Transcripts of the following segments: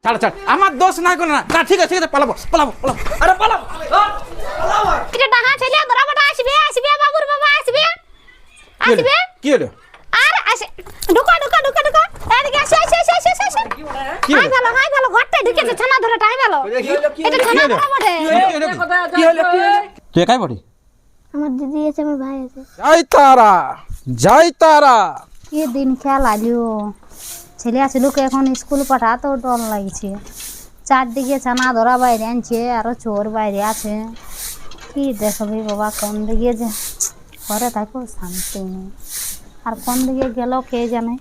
ছাড় ছাড়, আমার দোষ নাই কোনো না। না ঠিক আছে পালাবো পালাবো পালাবো, আরে পালাবো। এটা টাকা ছেলে ধরাবটা আসবে আসবে বাবুর বাবা আসবে আসবে। কি হলো? আর আসে ঢুকা ঢুকা ঢুকা ঢুকা এদিকে আসে আসে আসে আসে আসে। কি হাই হলো? ভালো ঘরটা ঢুকেছে ছানা ধরাটা হাই ভালো। এটা ছানা ধরা বটে। কি হলো? তুই একাই বলি? আমার দিদি আছে আমার ভাই আছে। জয় তারা, জয় তারা। কি দিন খেয়াল আলিও ছেলে আছে লোকে এখন স্কুল পাঠাতো ডর লাগছে। চারদিকে ছানা ধরা বাইরে আনছে আরো চোর বাইরে আছে। কি দেখবি বাবা কোন দিকে যে ঘরে থাকো শান্তি নেই, আর কোন দিকে গেল কে জানে।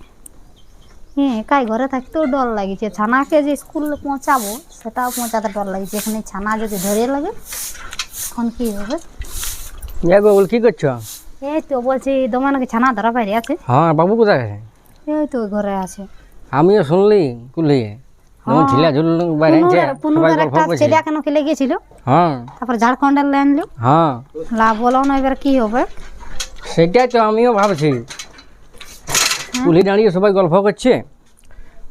হ্যাঁ একাই ঘরে থাকতেও ডর লাগছে, ছানাকে যে স্কুল পৌঁছাবো সেটাও পৌঁছাতে ডর লাগছে। এখানে ছানা যদি ধরে লাগে এখন কি হবে। বল কি করছো? এই তো বলছি তোমার নাকি ছানা ধরা বাইরে আছে। হ্যাঁ বাবু কোথায় আছে? এই তো ওই ঘরে আছে। আমিও শুনলি কুলিয়ে যেমন ঝিলা ঝুল বাইরে আছে, সবাই পুনুরের গল্প একটা করছে। ছেলে কেন খেলে গিয়েছিল, হ্যাঁ তারপর ঝাড়খণ্ডের লাইন লো হ্যাঁ লাভ বলো না এবার কি হবে। সেটাই তো আমিও ভাবছি। কুলি দাঁড়িয়ে সবাই গল্প করছে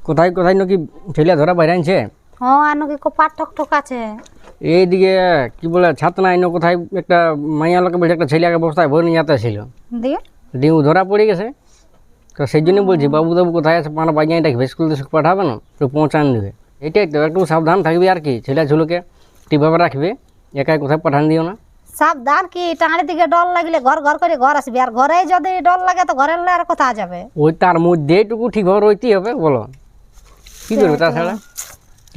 কোথায় কোথায় নাকি ছেলে ধরা বাইরে আনছে। ও আর নাকি কপাট ঠক ঠক আছে। এইদিকে কি বলে ছাতনা আইন কোথায় একটা মাইয়া লোকে বেশি একটা ছেলেকে বস্তায় ভরে নিয়ে যেতে ছিল, দিয়ে ডিউ ধরা পড়ে গেছে। তো সেই জন্য বলছি বাবু দাবু কোথায় আছে, মানে বাইরে ডাকবে স্কুল থেকে পাঠাবে না তো পৌঁছান দেবে। এটাই তো একটু সাবধান থাকবে আর কি, ছেলে ঝুলোকে ঠিকভাবে রাখবে, একাই কোথায় পাঠান দিও না। সাবধান কি টাঙাড়ি দিকে ডর লাগলে ঘর ঘর করে ঘর আসবে, আর ঘরে যদি ডর লাগে তো ঘরের আর কোথা যাবে। ওই তার মধ্যে এইটুকু ঠিকভাবে রইতেই হবে বলো, কী করবে তাছাড়া।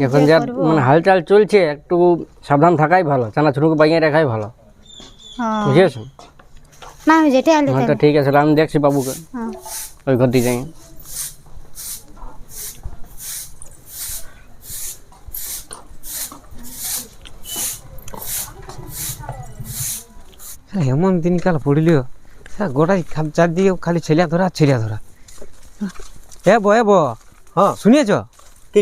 এখন যা মানে হালচাল চলছে একটু সাবধান থাকাই ভালো, চানাচুরুকে বাইরে রাখাই ভালো, হ্যাঁ বুঝেছো? না আমি যেটা আনলি হ্যাঁ তো ঠিক আছে, আমি দেখছি বাবুকে হ্যাঁ ওই ঘর দিয়ে যাই। এমন দিনকাল পড়িল গোটাই চারদিকে খালি ছেলে ধরা ছেলে ধরা। এ ব হ্যাঁ শুনিয়েছ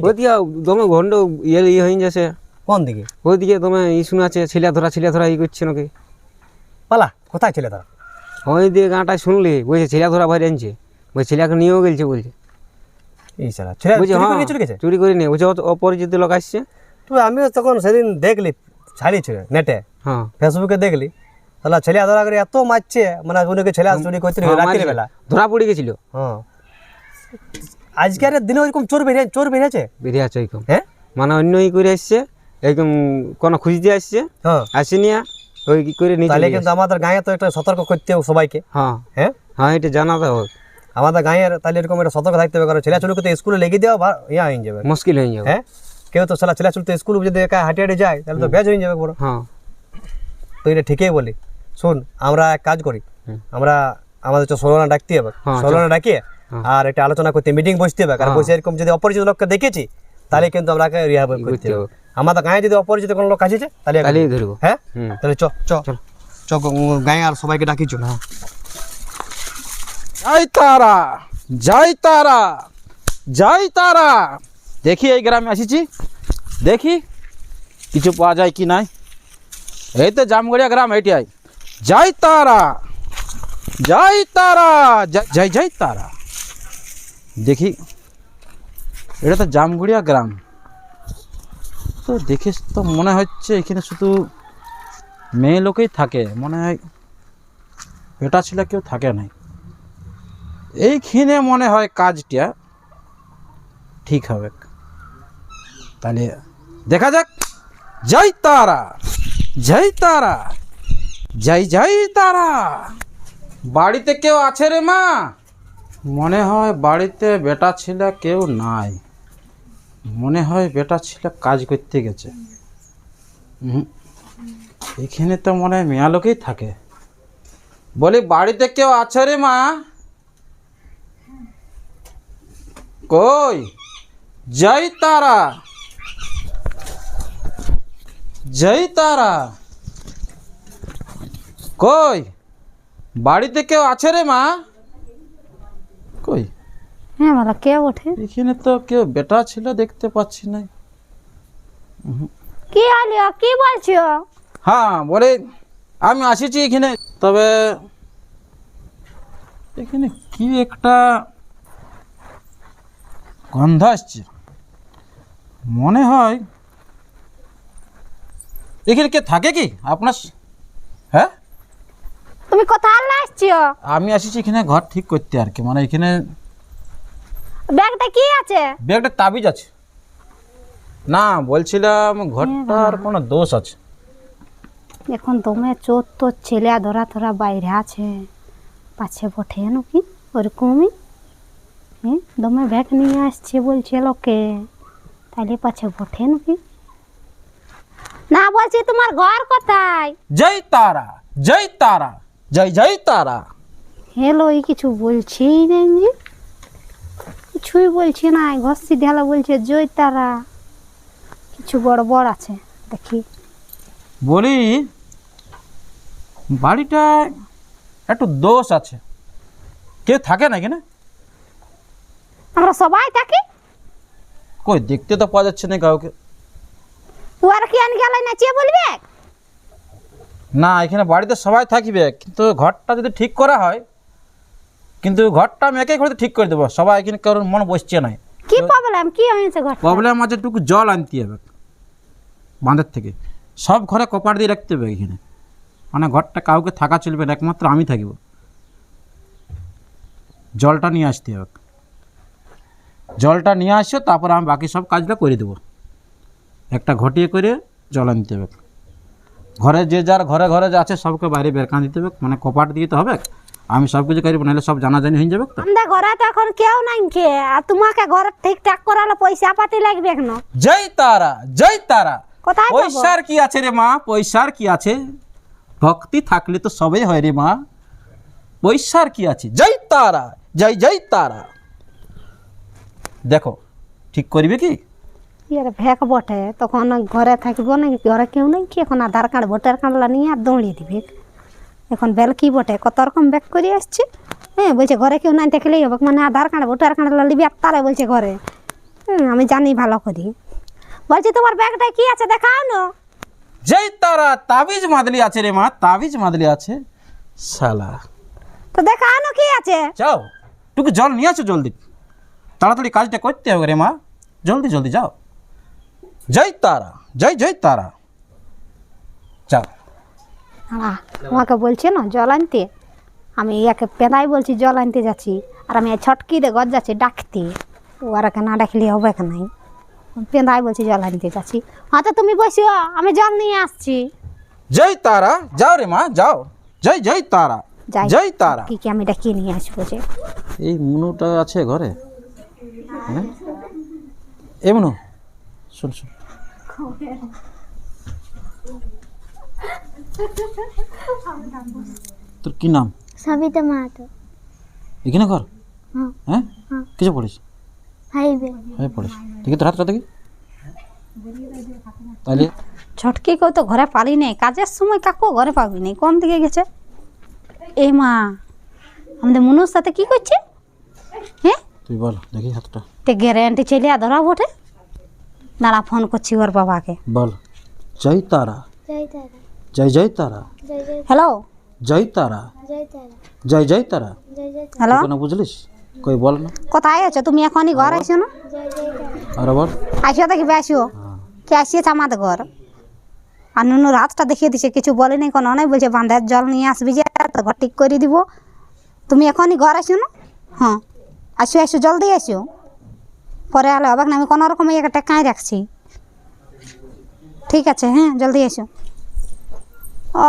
ওদিকে তোমার ঘন্ট ইয়ে হয়ে যাচ্ছে। কোন দিকে? ওইদিকে তোমার ই শোনা আছে ছেলে ধরা ই করছে নাকি। পালা কোথায় ছেলে তারা? ওই দিকে গাঁটায় শুনলি বলছে ছেলে ধরা বাইরে আনছে, ওই ছেলেকে নিয়েও গেছে বলছে। এই সারা ছেলে বলছে চুরি করে হ্যাঁ নিয়ে চলে গেছে। চুরি করে নিয়ে বলছে অপরিচিত লোক আসছে। তো আমিও তখন সেদিন দেখলি ছাড়িয়েছিল নেটে হ্যাঁ ফেসবুকে দেখলি, তাহলে ছেলে ধরা করে এত মারছে, মানে উনিকে ছেলে চুরি করতে রাত্রি বেলা। ধরা পড়ে গেছিল। হ্যাঁ আজকের দিনে ওইরকম চোর বেরিয়েছে। বেরিয়ে আছে ওইরকম, হ্যাঁ মানে অন্য ই করে আসছে এরকম কোনো খুঁজতে আসছে, হ্যাঁ আসেনি ওই কি করে নিয়ে তাহলে চলে কিন্তু গেছে। আমাদের গাঁয়ে তো একটা সতর্ক করতে হবে সবাইকে। হ্যাঁ হ্যাঁ হ্যাঁ এটা জানাতে হবে, আমাদের গাঁয়ের তাহলে এরকম একটা সতর্ক থাকতে হবে, কারণ ছেলে চুরিকে তো স্কুলে লেগে দেওয়া ইয়া হয়ে যাবে। মুশকিল হয়ে যাবে। হ্যাঁ কেউ তো ছেলে চুরি তো স্কুল যদি একা হাঁটিয়ে হাঁটিয়ে যায় তাহলে তো ব্যাজ হয়ে যাবে বড়। হ্যাঁ তো এটা ঠিকই বলি। শোন আমরা এক কাজ করি, আমরা আমাদের ষোলনা ডাকতে হবে, হ্যাঁ, ষোলনা ডাকিয়ে আর একটা আলোচনা করতে মিটিং বসতে হবে। কারণ বসে এরকম যদি অপরিচিত লোককে দেখেছি তাহলে কিন্তু আমরা রিহা করতে করতে হবে। হবে। আমাদের গায়ে যদি অপরিচিত কোনো লোক আসছে তাহলে তাহলেই ধরবো। হ্যাঁ হুম। তাহলে চ চ চ গায়ে আর সবাইকে ডাকি চ। জয় তারা, জয় তারা, জয় তারা। দেখি এই গ্রামে আসিছি, দেখি কিছু পাওয়া যায় কি নাই। এই তো জামগড়িয়া গ্রাম এইটাই। জয় তারা, জয় তারা, জয় জয় তারা। দেখি এটা তো জামগড়িয়া গ্রাম, তো দেখে তো মনে হচ্ছে এখানে শুধু মেয়ে লোকেই থাকে, মনে হয় বেটা ছেলে কেউ থাকে নাই। এইখানে মনে হয় কাজটা ঠিক হবে, তাহলে দেখা যাক। জয় তারা, জয় তারা, জয় জয় তারা। বাড়িতে কেউ আছে রে মা? মনে হয় বাড়িতে বেটা ছেলে কেউ নাই, মনে হয় বেটা ছেলে কাজ করতে গেছে। এখানে তো মনে হয় মেয়া লোকেই থাকে। বলি বাড়িতে কেউ আছে রে মা? কই? জয় তারা, জয় তারা। কই বাড়িতে কেউ আছে রে মা? কই হ্যাঁ ভালো কে ওঠে। এখানে তো কেউ বেটা ছিল দেখতে পাচ্ছি না। কি আলিও কি বলছো? হ্যাঁ বলে আমি আসিছি এখানে, তবে এখানে কি একটা গন্ধ আসছে। মনে হয় এখানে কে থাকে কি আপনার? হ্যাঁ, তুমি কোথায় আসছো? আমি আসিছি এখানে ঘর ঠিক করতে আর কি, মানে এখানে ব্যাগটা কি আছে? ব্যাগটা তাবিজ আছে। না, বলছিলাম ঘরটার কোনো দোষ আছে। এখন দমে চোর তোর ছেলে ধরা ধরা বাইরে আছে, পাছে বটে নাকি ওরকমই। হ্যাঁ, দমে ব্যাগ নিয়ে আসছে বলছে লোকে, তাহলে পাছে বটে নাকি? না, বলছি তোমার ঘর কোথায়? জয় তারা, জয় তারা, জয় জয় তারা। হেলো, এই কিছু বলছেই নেই যে, কিছুই বলছে না। ঘষি ঢেলা বলছে জয় তারা, কিছু বড় বড় আছে দেখি। বলি বাড়িটা একটু দোষ আছে, কেউ থাকে না এখানে? আমরা সবাই থাকি। কই দেখতে তো পাওয়া যাচ্ছে না কাউকে। ওরা কি আন গেলে নাচিয়ে বলবে? না, এখানে বাড়িতে সবাই থাকিবে, কিন্তু ঘরটা যদি ঠিক করা হয়, কিন্তু ঘরটা আমি একাই করে ঠিক করে দেবো, সবাই এখানে কারোর মন বসছে নাই। কি প্রবলেম, কি হয়েছে ঘর? প্রবলেম আছে, একটু জল আনতে হবে বাঁধের থেকে, সব ঘরে কপার দিয়ে রাখতে হবে এখানে, মানে ঘরটা কাউকে থাকা চলবে না, একমাত্র আমি থাকিব। জলটা নিয়ে আসতে হবে, জলটা নিয়ে আসো, তারপর আমি বাকি সব কাজটা করে দেবো। একটা ঘটিয়ে করে জল আনতে হবে, ঘরে যে যার ঘরে ঘরে যা আছে সবকে বাইরে বেরকান দিতে হবে, মানে কপাট দিতে হবে। আমি সব কিছু করবো, নাহলে সব জানাজানি হয়ে যাবে তো। আমাদের ঘরে তো এখন কেউ নাই কে, আর তোমাকে ঘরে ঠিকঠাক করালে পয়সা পাতি লাগবে কেন? জয় তারা, জয় তারা। কোথায় পাবো? পয়সার কি আছে রে মা, পয়সার কি আছে? ভক্তি থাকলে তো সবই হয় রে মা, পয়সার কি আছে? জয় তারা, জয় জয় তারা। দেখো ঠিক করবে কি? ইয়ার ভ্যাক বটে, তখন ঘরে থাকবো না, ঘরে কেউ নেই কি, এখন আধার কার্ড ভোটার কার্ডলা নিয়ে আর দৌড়িয়ে দিবে। এখন বেল কি বটে, কত রকম ব্যাক করে আসছে। হ্যাঁ, বলছে ঘরে কেউ নাই থাকলেই হবে, মানে আধার কার্ড ভোটার কার্ডলা নিবি আর তারা বলছে ঘরে। আমি জানি ভালো করি। বলছি তোমার ব্যাগটা কি আছে দেখাও না। জয় তারা, তাবিজ মাদলি আছে রে মা, তাবিজ মাদলি আছে শালা। তো দেখাও না কি আছে। যাও টুকু জল নিয়ে আসো, জলদি তাড়াতাড়ি কাজটা করতে হবে রে মা, জলদি জলদি যাও। জয় তারা, জয় জয় তারা, যাও। হ্যাঁ, তোমাকে বলছে না জল আনতে, আমি ইয়াকে পেদাই বলছি জল আনতে যাচ্ছি, আর আমি ছটকি দিয়ে গজ যাচ্ছি ডাকতে, ওরাকে না ডাকলে হবে কি নাই। পেদাই বলছি জল আনতে যাচ্ছি। হ্যাঁ, তো তুমি বসো, আমি জল নিয়ে আসছি। জয় তারা, যাও রে মা যাও। জয় জয় তারা, যাই, জয় তারা। কি আমি ডাকিয়ে নিয়ে আসবো যে। এই মুনুটা আছে ঘরে? হ্যাঁ, এই মুনু, শোন শোন, তোর কি নাম? সবিতা মাহাতো। এখানে ঘর? হ্যাঁ। হ্যাঁ, কিছু পড়িস? হাইবে। হ্যাঁ পড়িস, দেখি তোর হাতটা দেখি। তাহলে ছটকি কেউ তো ঘরে পালি নেই, কাজের সময় কাকু ঘরে পাবি নেই, কোন দিকে গেছে? এ মা, আমাদের মনুর সাথে কি করছে? হ্যাঁ, তুই বল দেখি হাতটা তে গ্যারেন্টি চলে ধরা বটে। দাঁড়া, ফোন করছি ওর বাবাকে। বল। জয় তারা, জয় তারা। জয় জয় তারা, জয় জয় হ্যালো, জয় তারা, জয় তারা। জয় জয় তারা। জয় জয় তারা। হ্যালো, কোনো বুঝলিস? কই বল না, কোথায় আছো তুমি? এখনই ঘর আসো না? জয় জয় তারা। আর বল। আসো দেখি, আসো কে আসিয়েছে আমাদের ঘর। আর নুনু রাতটা দেখিয়ে দিছে, কিছু বলেনি কোনো, অনেক বলছে বাঁধার জল নিয়ে আসবি যে, তো ঘর ঠিক করে দিব। তুমি এখনই ঘর আসো না? হ্যাঁ, আসো আসো, জলদি আসো, পরে আলো হবে না। আমি কোনো রকম একটা টাকায় রাখছি, ঠিক আছে? হ্যাঁ, জলদি আসো। ও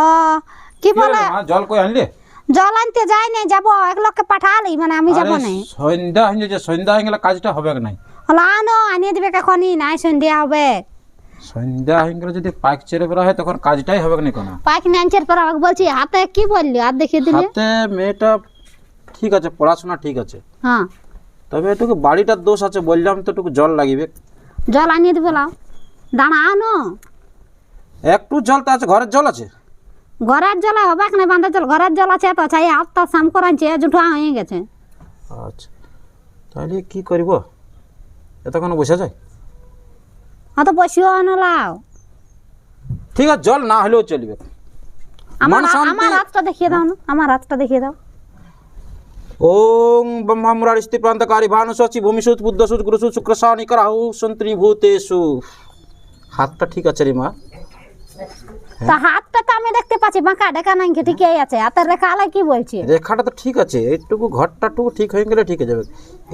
কি বলে, জল কই আনলে? জল আনতে যাই নাই, যাবো এক লোককে পাঠালি, মানে আমি যাবো আরে না। সন্ধ্যা হয়ে যাচ্ছে, সন্ধ্যা হয়ে গেলে কাজটা হবে নাই। হলো আনো, আনিয়ে দিবে এখনই, নাই সন্ধ্যা হবে। সন্ধ্যা হয়ে গেলে যদি পাইক চেড়ে বেড়া হয় তখন কাজটাই হবে না কোনো। পাইক নাঞ্চের পর আমাকে বলছি হাতে কি বললি, হাত দেখিয়ে দিলি। হাতে মেয়েটা ঠিক আছে, পড়াশোনা ঠিক আছে, হ্যাঁ, তবে এটুকু বাড়িটার দোষ আছে, বললাম তো একটু জল লাগিবে। জল আনিয়ে দিবে, লাও দাঁড়া আনো। একটু জল তো আছে, ঘরের জল আছে। ঘরের জল হবে না, বাঁধার জল, ঘরের জল আছে তো চাই, হাতটা সাম করাচ্ছে, জুঠা হয়ে গেছে। আচ্ছা, তাহলে কি করব, এত কোনো বোঝা যায়? হ্যাঁ, তো বসিও আনো, লাও। ঠিক আছে, জল না হলেও চলবে। আমার মন শান্তি- আমার হাতটা দেখিয়ে দাও না, আমার হাতটা দেখিয়ে দাও। ওং ব্রহ্মা মুরারিষ্টি প্রান্তকারী ভানুষচি ভূমিসুত বুদ্ধসুত গুরুসুত শুক্রশানি রাহু সন্ত্রীভূতেষু। হাতটা ঠিক আছে রে মা? তা হাতটা তো আমি দেখতে পাচ্ছি বাঁকা ডেকা নাই ঠিকই আছে, হাতের রেখা আলাই কি বলছে? রেখাটা তো ঠিক আছে, এইটুকু ঘরটাটুকু ঠিক হয়ে গেলে ঠিক হয়ে যাবে।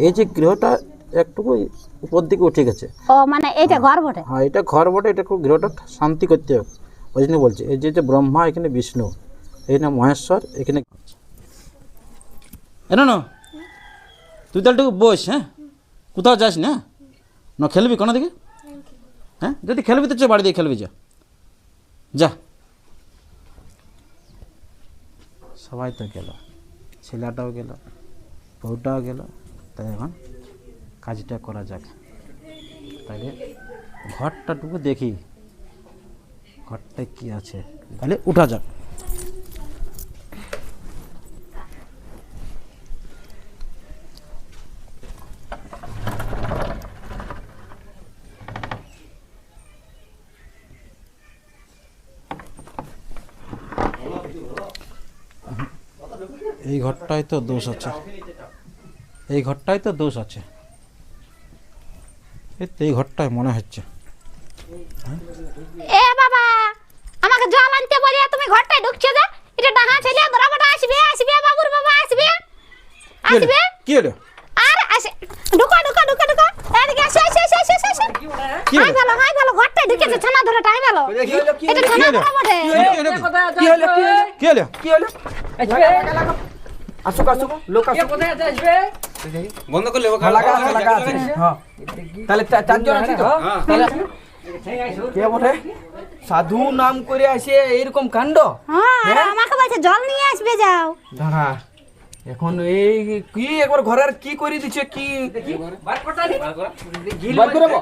এই যে গৃহটা একটুকু উপর দিকে উঠে গেছে। ও মানে এইটা ঘর বটে? হ্যাঁ এটা ঘর বটে, এটা একটু গৃহটা শান্তি করতে হবে, ওই জন্য বলছে। এই যে ব্রহ্মা, এখানে বিষ্ণু, এই না মহেশ্বর, এখানে না তুই তাহলে একটু বস, হ্যাঁ কোথাও যাস না, না খেলবি কোনো দিকে? হ্যাঁ যদি খেলবি তো বাড়ি দিয়ে খেলবি, যা যা। সবাই তো গেল, ছেলেটাও গেল, বউটাও গেল, তাই এখন কাজটা করা যাক। তাহলে ঘরটাটুকু দেখি, ঘরটায় কি আছে, তাহলে উঠা যাক। এই ঘরটাই তো দোষ আছে, এই ঘরটাই তো দোষ আছে, এই ঘরটাই মনে হচ্ছে। এ বাবা, আমাকে জল আনতে বলে তুমি ঘরটায় ঢুকছো যে? এটা ডাঙা ছেলে ধরাবাটা আসবে, আসবে বাবুর বাবা আসবে, আসবে। কি হলো? আর আসে, ঢুকো ঢুকো ঢুকো ঢুকো, এদিকে আসো আসো আসো আসো আসো। হাই ভালো ঘরটায় ঢুকেছে, ছানা ধরাটা হাই ভালো। এটা ছানা ধরা বটে। কি হলো? আসুক আসুক, লোক আসুক। বন্ধ করলে লাগা আছে। হ্যাঁ তাহলে চারজন আছে তো? কে বটে? সাধু নাম করে আসে এইরকম কাণ্ড? হ্যাঁ আর আমাকে বলছে জল নিয়ে আসবে, যাও। দাঁড়া, এখন এই কি একবার ঘরের কি করে দিচ্ছে? কি বার করবো?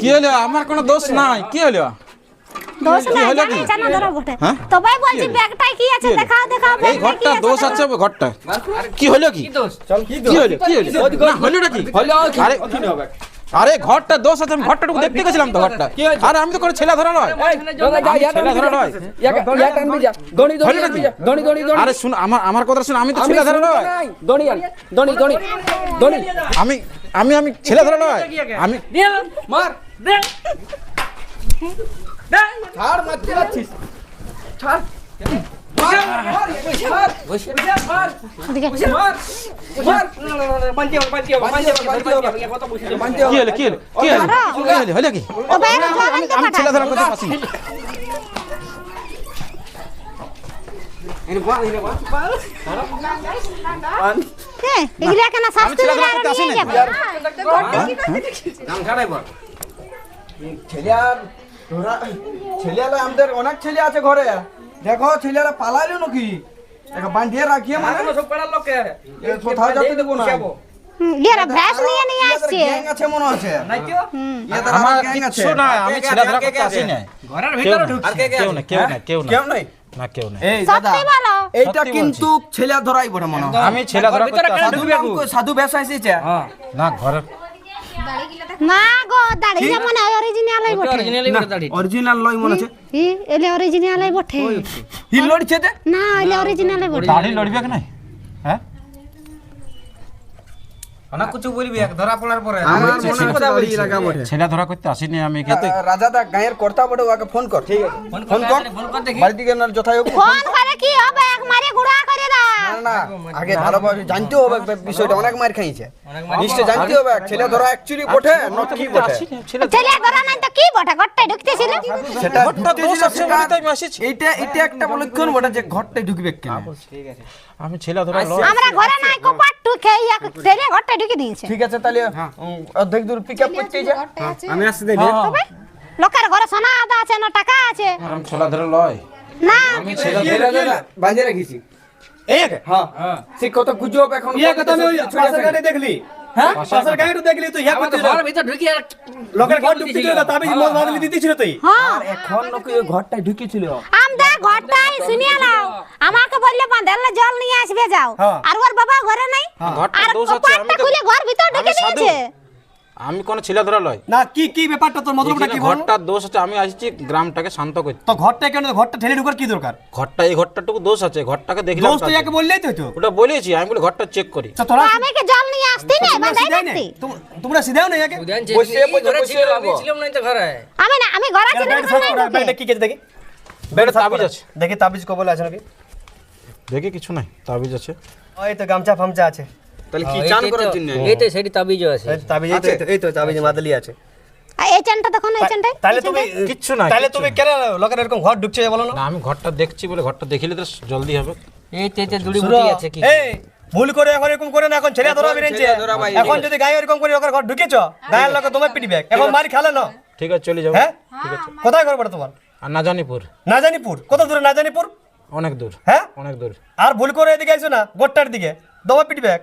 কি হলো? আমার কোনো দোষ নাই, কি হলো? দোষ কি নাই, হলো জানি কি? ছানা ধরা বটে। হ্যাঁ? তবেই বলছি ব্যাগটাই কি আছে দেখাও দেখাও। এই ঘরটা দোষ আছে, ঘরটা কি হলো? কি কি হলো? কি হলো? না, হলোটা কি? আরে আরে ঘরটা দোষ আছে, আমি ঘরটাটুকু দেখতে গেছিলাম তো ঘরটা। আরে আমি তো কোনো ছেলে ধরা নয়, ছেলে ধরা নয়। আরে শুন, আমার কথা শুন, আমি তো ছেলে ধরা নয়, আমি আমি আমি ছেলে ধরা নয়, আমি এদিকে। কি হলো? কি হলো? কি হলো? হলো কি? তবে এরা জল আনতে আমি ছেলে ধরা করতে পারছি না। হ্যাঁ, এগুলা কেন শাস্তি ছেলে ধরা দিলে আর করতে আসি নিয়ে না। যাবে? ছেলেরা আমাদের অনেক ছেলে আছে ঘরে, দেখো ছেলেরা পালাইলো নাকি? বান্ধিয়ে রাখিয়ে মানে কোথাও যেতে দেবো না। এরা ভ্যাস নিয়ে নিয়ে আসছে। গ্যাং আছে মনে আছে। আমার কিচ্ছু নাই, আমি ছেলে ধরা করতে আসি না। কেউ না, কেউ না, কেউ না, কেউ নাই। না কেউ না। এই দাদা, সত্যি বলো। এইটা কিন্তু ছেলে ধরাই বটে মনে হয়। আমি ছেলে ধরা করতে আসি সাধু নাম করে সাধু বেশ এসেছে। না। ঘরে না গো, দাঁড়িয়ে মনে হয় অরিজিনালই বটে। অরিজিনাল লই মনে আছে। এলে অরিজিনালই বটে। হিল লড়ছে তে? না, এলে অরিজিনালই বটে। দাড়ি লড়বে কি নাই? হ্যাঁ আমার মনে আছে দাড়ি লাগা বটে। ছেলে ধরা করতে আসিনি আমি। খেতে রাজা দা গায়ের কর্তা বটে, ওকে ফোন কর। ঠিক আছে ফোন কর, বাড়ি দিকে না যথাই হোক। ফোন করে কি হবে? এক মারে গুড়া করে দাও। না আগে ভালোভাবে জানতে হবে বিষয়টা, অনেক মার খাইছে নিশ্চয় জানতে হবে ছেলে ধরা অ্যাকচুয়ালি বটে না কি বটে। ছেলে ধরা নাই তো কি বটে? ঘরটায় ঢুকতেছিল। সেটা দোষ আছে বলে তো আমি আসিছি। এটা একটা লক্ষণ বটে যে ঘরটায় ঢুকবে কেন। আমি ছেলে ধরা লয়। আমরা ঘরে নাই কপাট ঢুকে ছেলে ঘরটায় ঢুকে দিয়েছে। ঠিক আছে তাহলে অর্ধেক দূর পিকআপ করতে যা, আমি আসতে দেখি। লোকের ঘরে সোনা আদা আছে না টাকা আছে? আমি ছেলে ধরা লয়। না আমি ছেলে ধরা বাঁধে রাখিছি। এই হ্যাঁ সে কত গুজব এখন। এই কথা আমি ওই পাশের গাড়ি দেখলি। হ্যাঁ পাশের গাড়ি দেখলি তো ইয়া করতে ঘর ভিতর ঢুকি লোকের ঘর ঢুকতে ছিল না, তবে মদ বাদলি দিতেছিল তুই। হ্যাঁ, এখন নাকি ওই ঘরটায় ঢুকেছিল। আমরা ঘরটাই শুনিয়ে নাও। আমাকে বললে বাঁধালে জল নিয়ে আসবে, যাও। আর ওর বাবা ঘরে নাই, ঘরটা আর দোষ আছে। আমি কপাটটা তো খুলে ঘর ভিতর ঢুকে আমি সাধু। দিয়েছে। আমি কোনো ছেলে ধরা লয়। না কি কি ব্যাপারটা তোর মতলবটা কি বল? ঘরটার দোষ আছে, আমি আসছি গ্রামটাকে শান্ত করতে। তো ঘরটা কেন, ঘরটা ঠেলে ঢুকার কি দরকার? এই ঘরটাটুকু দোষ আছে, ঘরটাকে দেখলাম। দোস্ত ইয়াকে বললেই তো হতো। ওটা বলেছি, আমি বলি ঘরটা চেক করি। তো তোরা আমি কি জল নিয়ে আসতে না বাদাই দেখতে? তোমরা সিধাও না ইয়াকে ছিলাম না তো ঘরে। আমি ঘরে আছি না। ব্যাগটা কি কেটে দেখি, ব্যাগটা তাবিজ আছে, দেখি তাবিজ কবল আছে নাকি? দেখি কিছু নাই, তাবিজ আছে। ওই তো গামছা ফামছা আছে। তাহলে কি চান করার জন্য? এই তো সেটি তাবিজও আছে। এই তাবিজ এই তো তাবিজ মাদলি আছে। আর এই চানটা দেখো না, এই চানটা। তাহলে তুমি কিচ্ছু নাই, তাহলে তুমি কেন লোকের এরকম ঘর ঢুকছে বলো না? না আমি ঘরটা দেখছি বলে, ঘরটা দেখিলে তো জলদি হবে। এই তেতে দুড়ি বুটি আছে কি? এই ভুল করে এখন এরকম করে না, এখন ছেলে ধরা বেরিয়েছে। এখন যদি গায়ে এরকম করে ওর ঘর ঢুকেছো, গায়ের লোক তোমার পিটিবে। এখন মারি খেলে না। ঠিক আছে চলে যাবো। হ্যাঁ ঠিক আছে। কোথায় ঘর পড়ে তোমার? আর নাজানিপুর। নাজানিপুর কত দূরে? নাজানিপুর অনেক দূর, হ্যাঁ অনেক দূর। আর ভুল করে এদিকে আইছো না, গোট্টার দিকে দমা পিটবে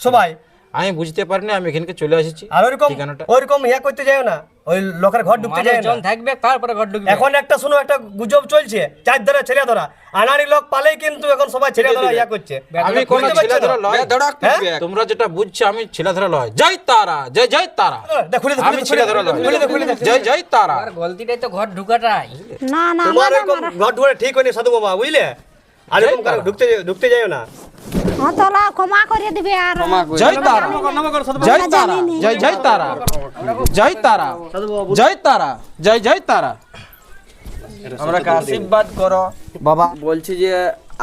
সবাই। আমি বুঝতে পারিনি, আমি এখানকে চলে এসেছি। আর ওইরকম ঠিকানাটা ওইরকম ইয়া করতে যাও না, ওই লোকের ঘর ঢুকতে যায় না। জন থাকবে তারপরে ঘর ঢুকবে। এখন একটা শুনো, একটা গুজব চলছে, চার ধরা ছেলে ধরা। আনারি লোক পালেই কিন্তু এখন সবাই ছেলে ধরা ইয়া করছে। আমি কোন বুঝতে ছেলে পারছো ধরা না? লয়। হ্যাঁ? তোমরা যেটা বুঝছো আমি ছেলে ধরা লয়। জয় তারা, জয় জয় তারা। খুলে দে, আমি ছেলে ধরা লয়। জয় জয় তারা। আর গলতিটাই তো ঘর ঢুকাটাই। না না তোমার এরকম ঘর ঢুকে ঠিক হয়নি সাধু বাবা, বুঝলে? আর এরকম করে ঢুকতে যাও না। তোলা ক্ষমা করে দিবে। আর জয় তারা, জয় তারা, জয় জয় তারা, জয় তারা, জয় তারা, জয় জয় তারা। আমরা আশীর্বাদ করো বাবা। বলছি যে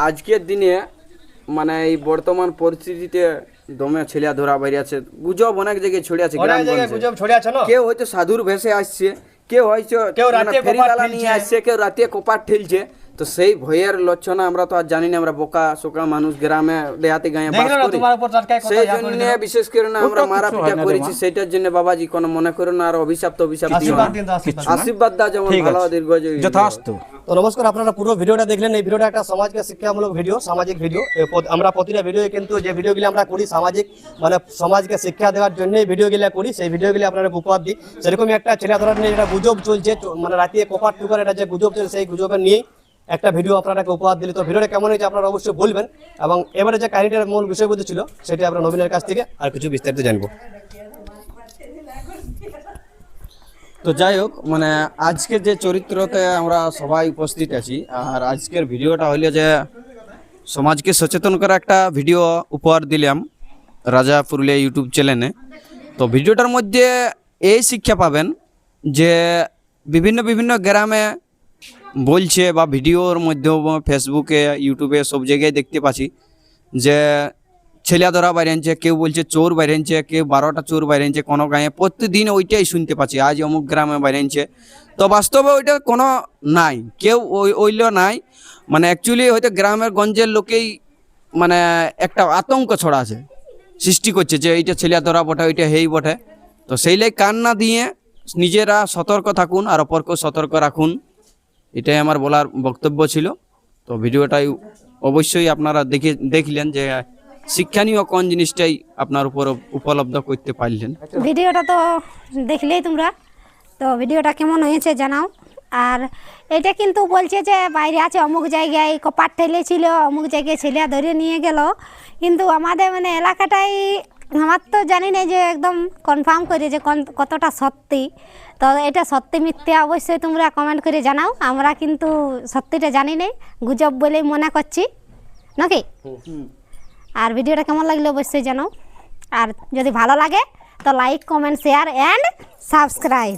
আজকের দিনে মানে এই বর্তমান পরিস্থিতিতে দমে ছেলে ধরা বাইরে আছে, গুজব অনেক জায়গায় ছড়ে আছে। অনেক জায়গায় গুজব ছড়ে আছে না। কেউ হয়তো সাধুর ভেসে আসছে, কেউ হয়তো কেউ রাতে ফেরিওয়ালা কপাট নিয়ে ঠেলছে। আসছে, কেউ রাতে কপাট ঠেলছে। তো সেই ভয়ের লক্ষণ আমরা তো আর জানি না, আমরা বোকা শোকা মানুষ, গ্রামে দেহাতে গায়ে বাস দেখলে না করি। তোমার উপর টাটকায় কথা সেই ইয়া করে জন্য দিল। বিশেষ করে না আমরা মারা পিটা হয় না রে করেছি, মা। সেটার জন্য বাবাজি কোনো মনে করো না। আর অভিশাপ তো অভিশাপ দিও আশীর্বাদ না। দিন তো, আশীর্বাদ। আশীর্বাদ দাও যেমন ঠিক ভালো আছে। দীর্ঘজীবী। যথাস্তু। তো নমস্কার, আপনারা পুরো ভিডিওটা দেখলেন। এই ভিডিওটা একটা সমাজকে শিক্ষামূলক ভিডিও, সামাজিক ভিডিও। আমরা প্রতিটা ভিডিও কিন্তু যে ভিডিওগুলি আমরা করি সামাজিক মানে সমাজকে শিক্ষা দেওয়ার জন্য এই ভিডিওগুলো করি, সেই ভিডিওগুলি আপনারা উপহার দিই। সেরকমই একটা ছেলে ধরার নিয়ে যেটা গুজব চলছে, মানে রাতে কপাট টুকার এটা যে গুজব চলছে, সেই গুজবের নিয়েই একটা ভিডিও আপনারাকে উপহার দিলে। তো ভিডিওটা কেমন হয়েছে আপনারা অবশ্যই বলবেন। এবং এবারে যে কাহিনীটার মূল বিষয়বস্তু ছিল সেটা আমরা নবীনের কাছ থেকে আর কিছু বিস্তারিত জানবো। তো যাই হোক, মানে আজকের যে চরিত্রতে আমরা সবাই উপস্থিত আছি, আর আজকের ভিডিওটা হইলো যে সমাজকে সচেতন করা একটা ভিডিও উপহার দিলাম রাজা পুরুলিয়া ইউটিউব চ্যানেলে। তো ভিডিওটার মধ্যে এই শিক্ষা পাবেন যে বিভিন্ন বিভিন্ন গ্রামে বলছে, বা ভিডিওর মধ্যেও ফেসবুকে ইউটিউবে সব জায়গায় দেখতে পাচ্ছি যে ছেলে ধরা বাইরেছে, কেউ বলছে চোর বাইরেছে, কেউ 12টা চোর বাইরেছে কোনো গাঁয়ে। প্রতিদিন ওইটাই শুনতে পাচ্ছি, আজ অমুক গ্রামে বাইরেছে। তো বাস্তবে ওইটা কোনো নাই, কেউ ওইল নাই। মানে অ্যাকচুয়ালি হয়তো গ্রামের গঞ্জের লোকেই মানে একটা আতঙ্ক ছড়া আছে, সৃষ্টি করছে যে এইটা ছেলে ধরা বটে, ওইটা হেই বটে। তো সেই লাই কান না দিয়ে নিজেরা সতর্ক থাকুন আর অপরকেও সতর্ক রাখুন, এটাই আমার বলার বক্তব্য ছিল। তো ভিডিওটাই অবশ্যই আপনারা দেখলেন যে শিক্ষণীয় কোন জিনিসটাই আপনার উপর উপলব্ধ করতে পারলেন। ভিডিওটা তো দেখলেই তোমরা, তো ভিডিওটা কেমন হয়েছে জানাও। আর এটা কিন্তু বলছে যে বাইরে আছে অমুক জায়গায় কপাট ঠেলেছিল, অমুক জায়গায় ছেলে ধরে নিয়ে গেল, কিন্তু আমাদের মানে এলাকাটাই আমার তো জানি না যে একদম কনফার্ম করে যে কতটা সত্যি। তো এটা সত্যি মিথ্যে অবশ্যই তোমরা কমেন্ট করে জানাও। আমরা কিন্তু সত্যিটা জানি না, গুজব বলেই মনে করছি নাকি। আর ভিডিওটা কেমন লাগলো অবশ্যই জানাও। আর যদি ভালো লাগে তো like, comment, share and subscribe.